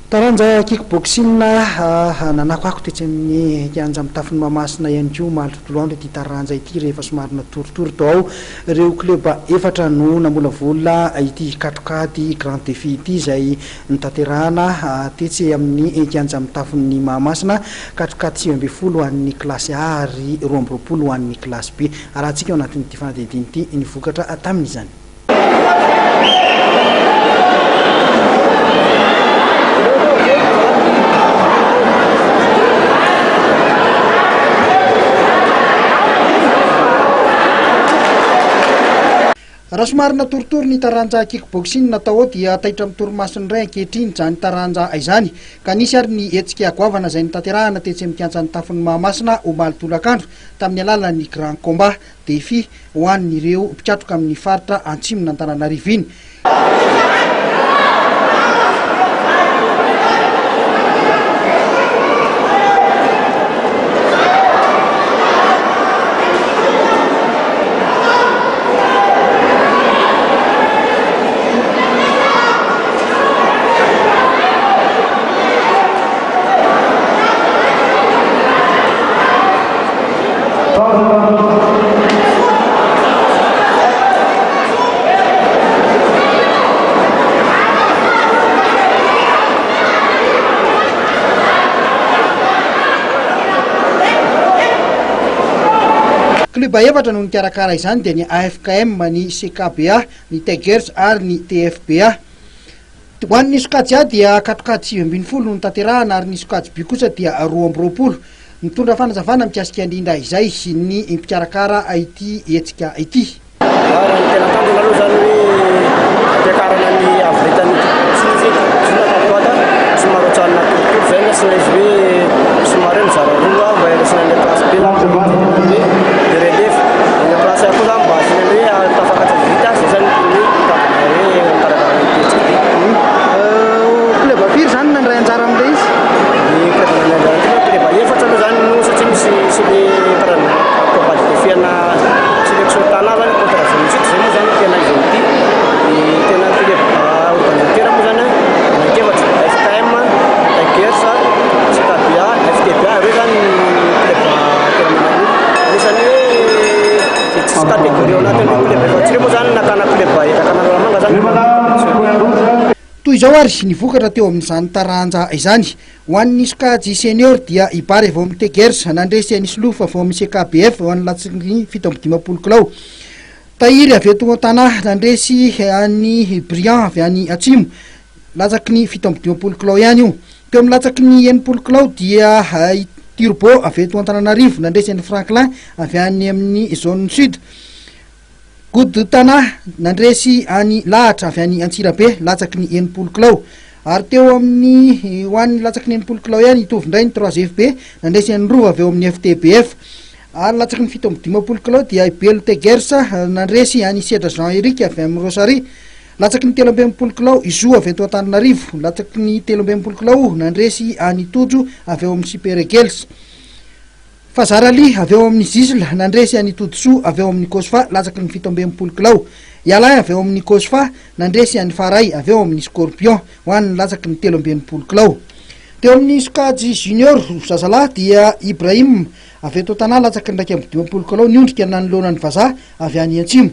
taranja kickboxing nanako tetsy amin'ny kianja mitafiny mamasina ihany koa mahatontolo andro ity taranja ity rehefa somary natoritory tao ireo klioba efatra no namolavola ity katokady grand defi ity izay nitaterahana tetsy amin'ny kianja mitafiny mahamasina katokady 9 ho an'ny klasy A ary 12 ho an'ny klasy B arahantsika ao anatin'ity fanadihadiny ity nivokatra tamin'izany. Raha somary natoritory ny taranja kickboxing natao dia taitra amin'ny torimasiny ray ankehitriny zany taranja izany ka nisy ary ny hetsika goavana izay nitaterahana tetsy amin'ny kianja nitafiny mahamasina omaly tolakandro tamin'ny alalan'ny grand combat defi ho an'ireo mpitratroka amin'ny faritra antsimona Antananarivo iny. Klioba efatra no nikarakara izany dia ny AFKM, ny CKBA, ny Tigers ary ny TFBA. Ho an'ny sokajy A dia katokady 9 no nitaterahana ary ny sokajy B kosa dia 12. Mitondra fanazavana mikasika indrindra izay ny mpikarakara ity hetsika ity. Toy izao ary nivokatra teo amin'izany taranja izany. Ho an'ny sokajy senior dia ibary avy amin'ny Tigers nandresy nisy lofa avy amin'ny CKBF ho an'ny latsaky 720 kilao. Tahiry avy eto an-tanahy nandresy any Briand avy any Atsimo latsaky ny 720 kilao ihany io. Teo amin'ny latsaky ny 80 kilao dia Turbo avy eto Antananarivo nandresy any Franklin avy any amin'ny zone sud. Goude Tana nandresy any lahatra avy any Antsirabe latsaky ny 80 kilao. Ary teo amin'ny ho an'ny latsaky ny 80 kilao ihany itovy indray ny 3FB nandresy any Rova avy eo amin'ny FTBF. Ary latsaky ny 720 kilao dia Ibel Tigers nandresy any Sedra Jean-Éric avy amin'ny Rosary. Latsaky ny 13 kilao Izo avy eto Antananarivo. Latsaky ny 13 kilao nandresy any Tojo avy eo amin'ny Super Eagles. Fazarali avy eo amin'ny Zisla nandresy any Todso avy eo amin'ny Kosfa latsaky ny 17 kilao. Yalay avy eo amin'ny Kosfa nandresy any Faray avy eo amin'ny Scorpion ho an'ny latsaky ny 13 kilao. Teo amin'ny sokajy junior zazalahy dia Ibrahim avy eto Tana latsaky ny 12 kilao niondrika nanoloana ny vazaha avy any Antsimo.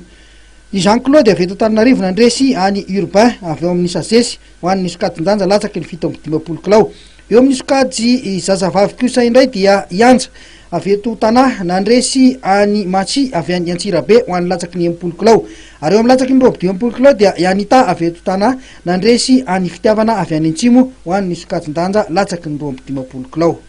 Jean Claude avy eto Antananarivo nandresy any Urbain avy eo amin'ny Sasesy ho an'ny sokajin-danja latsaky ny 17 kilao. Eo amin'ny sokajy zazavavy kosa indray dia Ianja avy eto Tana nandresy any Matsi avy any Antsirabe ho an'ny latsaky ny 80 kilao. Ary eo amin'ny latsaky ny 12 kilao dia Yanita avy eto Tana nandresy any Fitiavana avy any Antsimo ho an'ny sokajin-danja latsaky ny 12 kilao.